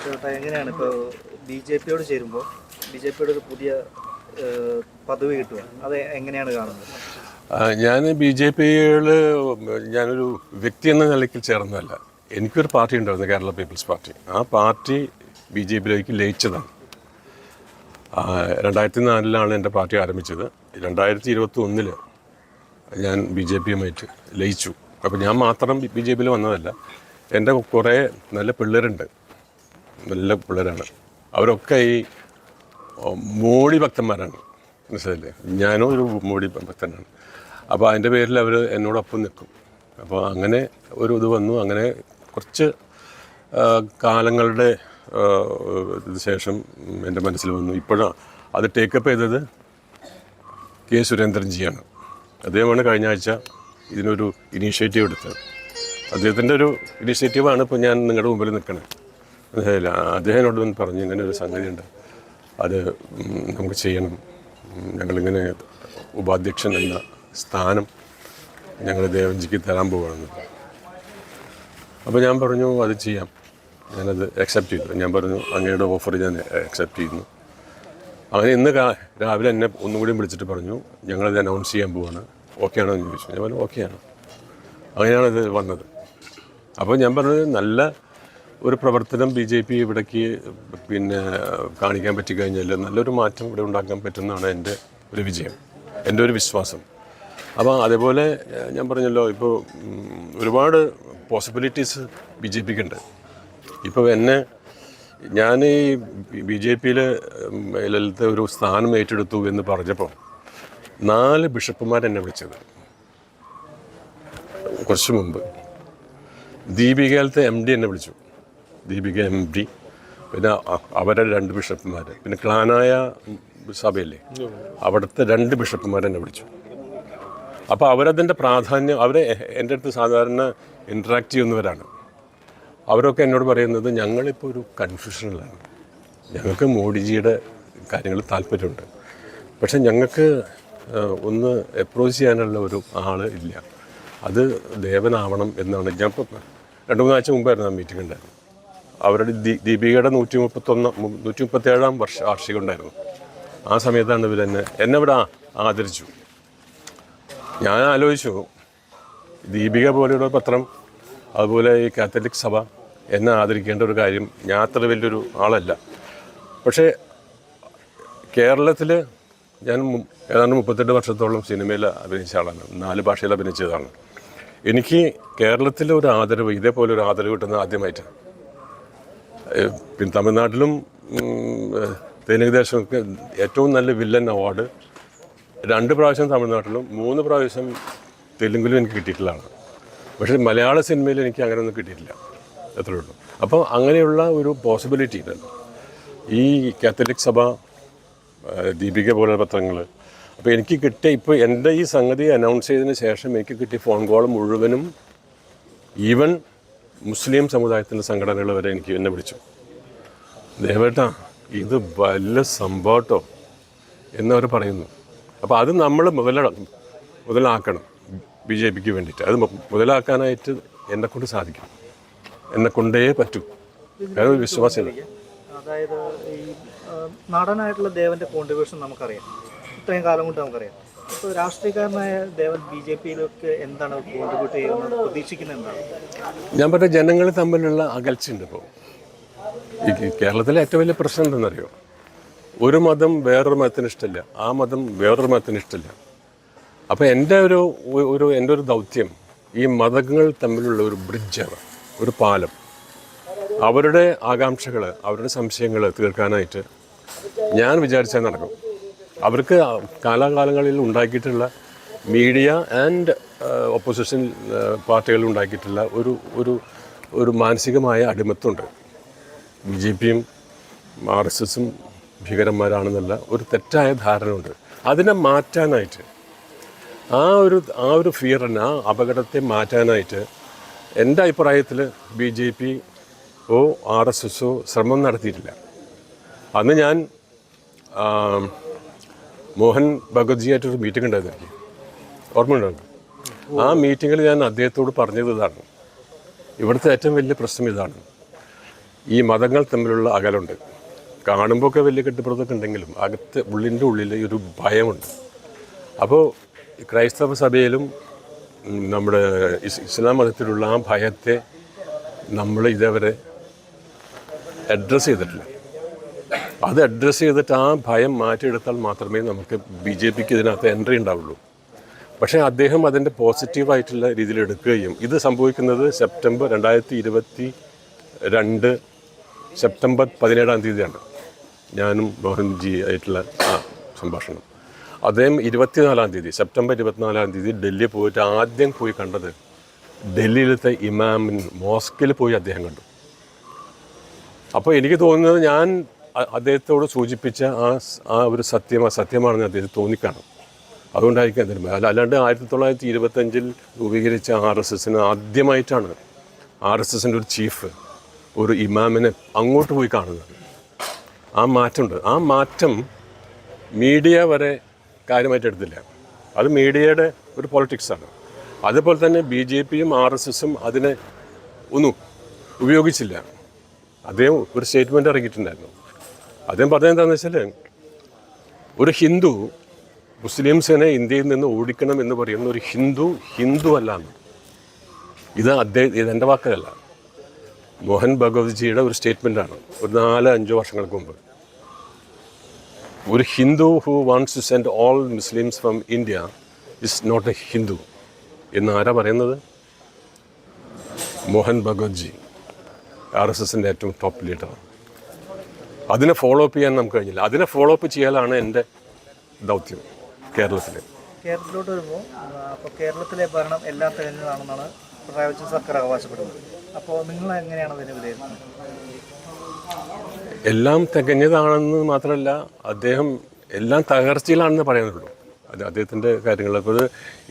ചേട്ടാ എങ്ങനെയാണ് ഇപ്പോൾ ബി ജെ പിയോട് ചേരുമ്പോൾ ബി ജെ പിയുടെ ഒരു പുതിയ പദവി കിട്ടുക, അത് എങ്ങനെയാണ് കാണുന്നത്? ഞാൻ ബി ജെ പിയിൽ ഞാനൊരു വ്യക്തി എന്ന നിലയ്ക്ക് ചേർന്നതല്ല. എനിക്കൊരു പാർട്ടി ഉണ്ടായിരുന്നു, കേരള പീപ്പിൾസ് പാർട്ടി. ആ പാർട്ടി ബി ജെ പിയിലേക്ക് ലയിച്ചതാണ്. 2004 എൻ്റെ പാർട്ടി ആരംഭിച്ചത്. 2021 ഞാൻ ബി ജെ പിയുമായിട്ട് ലയിച്ചു. അപ്പോൾ ഞാൻ മാത്രം ബി ജെ പിയിൽ വന്നതല്ല, എൻ്റെ കുറേ നല്ല പിള്ളേരുണ്ട്, നല്ല പിള്ളേരാണ്. അവരൊക്കെ ഈ മോഡി ഭക്തന്മാരാണ്, മനസ്സിലായില്ലേ? ഞാനും ഒരു മോഡി ഭക്തനാണ്. അപ്പോൾ അതിൻ്റെ പേരിൽ അവർ എന്നോടൊപ്പം നിൽക്കും. അപ്പോൾ അങ്ങനെ ഒരു ഇത് വന്നു. അങ്ങനെ കുറച്ച് കാലങ്ങളുടെ ശേഷം എൻ്റെ മനസ്സിൽ വന്നു. ഇപ്പോഴാണ് അത് ടേക്കപ്പ് ചെയ്തത് കെ സുരേന്ദ്രൻജിയാണ്. അദ്ദേഹമാണ് കഴിഞ്ഞ ആഴ്ച ഇതിനൊരു ഇനീഷ്യേറ്റീവ് എടുത്തത്. അദ്ദേഹത്തിൻ്റെ ഒരു ഇനീഷ്യേറ്റീവാണ് ഇപ്പോൾ ഞാൻ നിങ്ങളുടെ മുമ്പിൽ നിൽക്കുന്നത്. അദ്ദേഹം എന്നോട് വന്ന് പറഞ്ഞു, ഇങ്ങനെ ഒരു സംഗതിയുണ്ട്, അത് നമുക്ക് ചെയ്യണം. ഞങ്ങളിങ്ങനെ ഉപാധ്യക്ഷൻ എന്ന സ്ഥാനം ഞങ്ങൾ ദേവൻജിക്ക് തരാൻ പോവുകയാണെന്ന്. അപ്പോൾ ഞാൻ പറഞ്ഞു അത് ചെയ്യാം, ഞാനത് അക്സെപ്റ്റ് ചെയ്തു. ഞാൻ പറഞ്ഞു അങ്ങയുടെ ഓഫർ ഞാൻ അക്സെപ്റ്റ് ചെയ്യുന്നു. അങ്ങനെ ഇന്ന് രാവിലെ എന്നെ ഒന്നുകൂടി വിളിച്ചിട്ട് പറഞ്ഞു ഞങ്ങളത് അനൗൺസ് ചെയ്യാൻ പോവാണ്, ഓക്കെ ആണോ എന്ന് ചോദിച്ചു. ഞാൻ പറഞ്ഞു ഓക്കെയാണ്. അങ്ങനെയാണത് വന്നത്. അപ്പോൾ ഞാൻ പറഞ്ഞത് നല്ല ഒരു പ്രവർത്തനം ബി ജെ പി ഇവിടേക്ക് കാണിക്കാൻ പറ്റിക്കഴിഞ്ഞാൽ നല്ലൊരു മാറ്റം ഇവിടെ ഉണ്ടാക്കാൻ പറ്റുമെന്നാണ് എൻ്റെ ഒരു വിജയം, എൻ്റെ ഒരു വിശ്വാസം. അപ്പോൾ അതേപോലെ ഞാൻ പറഞ്ഞല്ലോ, ഇപ്പോൾ ഒരുപാട് പോസിബിലിറ്റീസ് ബി ജെ പിക്ക് ഉണ്ട്. ഇപ്പോൾ ഞാൻ ഈ ബി ജെ പിയിൽ ഒരു സ്ഥാനം ഏറ്റെടുത്തു എന്ന് പറഞ്ഞപ്പോൾ 4 ബിഷപ്പുമാരെന്നെ വിളിച്ചത് കുറച്ച് മുമ്പ്. ദീപികയിലത്തെ എം ഡി എന്നെ വിളിച്ചു, ദീപിക എം ഡി. പിന്നെ അവരെ 2 ബിഷപ്പുമാർ, പിന്നെ ക്ലാനായ സഭയില്ലേ അവിടുത്തെ 2 ബിഷപ്പുമാരെന്നെ വിളിച്ചു. അപ്പോൾ അവരതിൻ്റെ പ്രാധാന്യം, അവരെ എൻ്റെ അടുത്ത് സാധാരണ ഇൻട്രാക്ട് ചെയ്യുന്നവരാണ്. അവരൊക്കെ എന്നോട് പറയുന്നത് ഞങ്ങളിപ്പോൾ ഒരു കൺഫ്യൂഷനിലാണ്, ഞങ്ങൾക്ക് മോഡിജിയുടെ കാര്യങ്ങൾ താല്പര്യമുണ്ട്, പക്ഷെ ഞങ്ങൾക്ക് ഒന്ന് അപ്രോച്ച് ചെയ്യാനുള്ള ഒരു ആൾ ഇല്ല, അത് ദേവനാവണം എന്നാണ്. ഞാൻ ഇപ്പോൾ 2-3 ആഴ്ച മുമ്പായിരുന്നു ആ മീറ്റിംഗ് ഉണ്ടായിരുന്നു. അവരുടെ ദീപികയുടെ 137-ാം വാർഷികം ഉണ്ടായിരുന്നു. ആ സമയത്താണ് എന്നെ ഇവിടെ ആദരിച്ചു. ഞാൻ ആലോചിച്ചു, ദീപിക പോലെയുള്ള പത്രം, അതുപോലെ ഈ കാത്തലിക് സഭ എന്നെ ആദരിക്കേണ്ട ഒരു കാര്യം, ഞാൻ അത്ര വലിയൊരു ആളല്ല. പക്ഷേ കേരളത്തിൽ ഞാൻ ഏതാണ്ട് 38 വർഷത്തോളം സിനിമയിൽ അഭിനയിച്ച ആളാണ്, 4 ഭാഷയിൽ അഭിനയിച്ചതാണ്. എനിക്ക് കേരളത്തിലെ ഒരു ആദരവ്, ഇതേപോലെ ഒരു ആദരവ് കിട്ടുന്നത് ആദ്യമായിട്ട്. പിന്നെ തമിഴ്നാട്ടിലും തെലുങ്ക് ദേശമൊക്കെ ഏറ്റവും നല്ല വില്ലൻ അവാർഡ് 2 പ്രാവശ്യം തമിഴ്നാട്ടിലും 3 പ്രാവശ്യം തെലുങ്കിലും എനിക്ക് കിട്ടിയിട്ടുള്ളതാണ്. പക്ഷേ മലയാള സിനിമയിൽ എനിക്ക് അങ്ങനെയൊന്നും കിട്ടിയിട്ടില്ല, അത്രയേ ഉള്ളൂ. അപ്പോൾ അങ്ങനെയുള്ള ഒരു പോസിബിലിറ്റി ഉണ്ടല്ലോ ഈ കാത്തലിക് സഭ, ദീപിക പോലുള്ള പത്രങ്ങൾ. അപ്പോൾ എനിക്ക് കിട്ടിയ, ഇപ്പോൾ എൻ്റെ ഈ സംഗതി അനൗൺസ് ചെയ്തതിന് ശേഷം എനിക്ക് കിട്ടിയ ഫോൺ കോൾ മുഴുവനും ഈവൻ മുസ്ലിം സമുദായത്തിൻ്റെ സംഘടനകൾ വരെ എന്നെ വിളിച്ചു, ദേവേട്ടാ ഇത് വലിയ സംഭവട്ടോ എന്നവർ പറയുന്നു. അപ്പോൾ അത് നമ്മൾ മുതലാക്കണം ബി ജെ പിക്ക് വേണ്ടിയിട്ട്. അത് മുതലാക്കാനായിട്ട് എന്നെക്കൊണ്ട് സാധിക്കും, എന്നെക്കൊണ്ടേ പറ്റൂ, കാരണം ഒരു വിശ്വാസമില്ല. അതായത് ഈ നടനായിട്ടുള്ള ദേവൻ്റെ കോൺട്രിബ്യൂഷൻ നമുക്കറിയാം, ഇത്രയും കാലം കൊണ്ട് നമുക്കറിയാം. ഇപ്പോൾ രാഷ്ട്രീയക്കാരനായ ദേവൻ ബി ജെ പിയിലൊക്കെ എന്താണ് കോൺട്രിബ്യൂട്ട് ചെയ്യുന്നത്, പ്രതീക്ഷിക്കുന്നത് എന്താണ്? ഞാൻ പറഞ്ഞ ജനങ്ങൾ തമ്മിലുള്ള അകൽച്ചയുണ്ട്. ഇപ്പോൾ ഈ കേരളത്തിലെ ഏറ്റവും വലിയ പ്രശ്നം എന്താണെന്നറിയോ? ഒരു മതം വേറൊരു മതത്തിന് ഇഷ്ടമില്ല, ആ മതം വേറൊരു മതത്തിന് ഇഷ്ടമില്ല. അപ്പോൾ എൻ്റെ ഒരു ദൗത്യം ഈ മതങ്ങൾ തമ്മിലുള്ള ഒരു ബ്രിഡ്ജാണ്, ഒരു പാലം. അവരുടെ ആകാംക്ഷകൾ, അവരുടെ സംശയങ്ങൾ തീർക്കാനായിട്ട് ഞാൻ വിചാരിച്ചാൽ നടക്കും. അവർക്ക് കാലാകാലങ്ങളിൽ ഉണ്ടാക്കിയിട്ടുള്ള മീഡിയ ആൻഡ് ഓപ്പോസിഷൻ പാർട്ടികളിൽ ഉണ്ടാക്കിയിട്ടുള്ള ഒരു മാനസികമായ അടിമത്തമുണ്ട്. ബി ജെ പിയും RSSും ഭീകരന്മാരാണെന്നുള്ള ഒരു തെറ്റായ ധാരണ ഉണ്ട്. അതിനെ മാറ്റാനായിട്ട്, ആ ഒരു ഫിയറിനെ, ആ അപകടത്തെ മാറ്റാനായിട്ട് എൻ്റെ അഭിപ്രായത്തിൽ BJP RSSോ ശ്രമം നടത്തിയിട്ടില്ല. അന്ന് ഞാൻ മോഹൻ ഭഗവത്ജിയായിട്ടൊരു മീറ്റിംഗ് ഉണ്ടായിരുന്നു, എനിക്ക് ഓർമ്മയുണ്ടായിരുന്നു. ആ മീറ്റിങ്ങിൽ ഞാൻ അദ്ദേഹത്തോട് പറഞ്ഞത് ഇതാണ്, ഇവിടുത്തെ ഏറ്റവും വലിയ പ്രശ്നം ഇതാണ്, ഈ മതങ്ങൾ തമ്മിലുള്ള അകലുണ്ട്. കാണുമ്പോൾ ഒക്കെ വലിയ കെട്ടിപ്പുറത്തൊക്കെ ഉണ്ടെങ്കിലും അകത്ത് ഉള്ളിൻ്റെ ഉള്ളിൽ ഒരു ഭയമുണ്ട്. അപ്പോൾ ക്രൈസ്തവ സഭയിലും നമ്മുടെ ഇസ്ലാം മതത്തിലുള്ള ആ ഭയത്തെ നമ്മൾ ഇതേവരെ അഡ്രസ്സ് ചെയ്തിട്ടില്ല. അത് അഡ്രസ്സ് ചെയ്തിട്ട് ആ ഭയം മാറ്റിയെടുത്താൽ മാത്രമേ നമുക്ക് BJPക്ക് ഇതിനകത്ത് എൻട്രി ഉണ്ടാവുള്ളൂ. പക്ഷേ അദ്ദേഹം അതിൻ്റെ പോസിറ്റീവായിട്ടുള്ള രീതിയിൽ എടുക്കുകയും ഇത് സംഭവിക്കുന്നത് സെപ്റ്റംബർ 2022 സെപ്റ്റംബർ 17-ാം തീയതിയാണ് ഞാനും മോഹൻജി ആയിട്ടുള്ള സംഭാഷണം. അദ്ദേഹം 24-ാം തീയതി സെപ്റ്റംബർ 24-ാം തീയതി ഡൽഹി പോയിട്ട് ആദ്യം പോയി കണ്ടത് ഡൽഹിയിലത്തെ ഇമാമിൻ മോസ്കിൽ പോയി അദ്ദേഹം കണ്ടു. അപ്പോൾ എനിക്ക് തോന്നുന്നത് ഞാൻ അദ്ദേഹത്തോട് സൂചിപ്പിച്ച ആ ഒരു സത്യമാണെന്ന് അദ്ദേഹത്തിന് തോന്നിക്കാണും. അതുകൊണ്ടായിരിക്കും അതിന് അല്ലാണ്ട് 1925 രൂപീകരിച്ച RSSന് ആദ്യമായിട്ടാണ് RSSൻ്റെ ഒരു ചീഫ് ഒരു ഇമാമിനെ അങ്ങോട്ട് പോയി കാണുന്നത്. ആ മാറ്റമുണ്ട്. ആ മാറ്റം മീഡിയ വരെ കാര്യമായിട്ട് എടുത്തില്ല. അത് മീഡിയയുടെ ഒരു പൊളിറ്റിക്സാണ്. അതുപോലെ തന്നെ BJPയും RSSും അതിനെ ഒന്നും ഉപയോഗിച്ചില്ല. അദ്ദേഹം ഒരു സ്റ്റേറ്റ്മെൻറ്റ് ഇറങ്ങിയിട്ടുണ്ടായിരുന്നു. അദ്ദേഹം പറഞ്ഞത് എന്താണെന്ന് വെച്ചാൽ ഒരു ഹിന്ദു മുസ്ലിംസിനെ ഇന്ത്യയിൽ നിന്ന് ഓടിക്കണം എന്ന് പറയുന്ന ഒരു ഹിന്ദു അല്ല എന്ന്. ഇതെൻ്റെ വാക്കല്ല, മോഹൻ ഭഗവത്ജിയുടെ ഒരു സ്റ്റേറ്റ്മെൻറ്റാണ് ഒരു 4-5 വർഷങ്ങൾക്ക് മുമ്പ്. ഒരു Hindu who wants to send all Muslims from India is not a Hindu എന്ന് ആരാ പറയുന്നത്? മോഹൻ ഭഗവത്ജി, RSSൻ്റെ ഏറ്റവും ടോപ്പ് ലീഡർ. അതിനെ ഫോളോ അപ്പ് ചെയ്യാൻ നമുക്ക് കഴിഞ്ഞില്ല. അതിനെ ഫോളോ അപ്പ് ചെയ്യാനാണ് എൻ്റെ ദൗത്യം കേരളത്തിലോട്ട് വരുമ്പോൾ അപ്പോൾ കേരളത്തിലെ ഭരണം എല്ലാം തികഞ്ഞതാണെന്നാണ് പിണറായി വിജയൻ സർക്കാർ അവകാശപ്പെടുന്നത്. അപ്പോൾ നിങ്ങൾ എങ്ങനെയാണ് അതിനെ വിലയിരുത്തുന്നത്? എല്ലാം തികഞ്ഞതാണെന്ന് മാത്രമല്ല, അദ്ദേഹം എല്ലാം തകർച്ചയിലാണെന്ന് പറയുന്നുള്ളൂ. അദ്ദേഹത്തിൻ്റെ കാര്യങ്ങൾ. അപ്പോൾ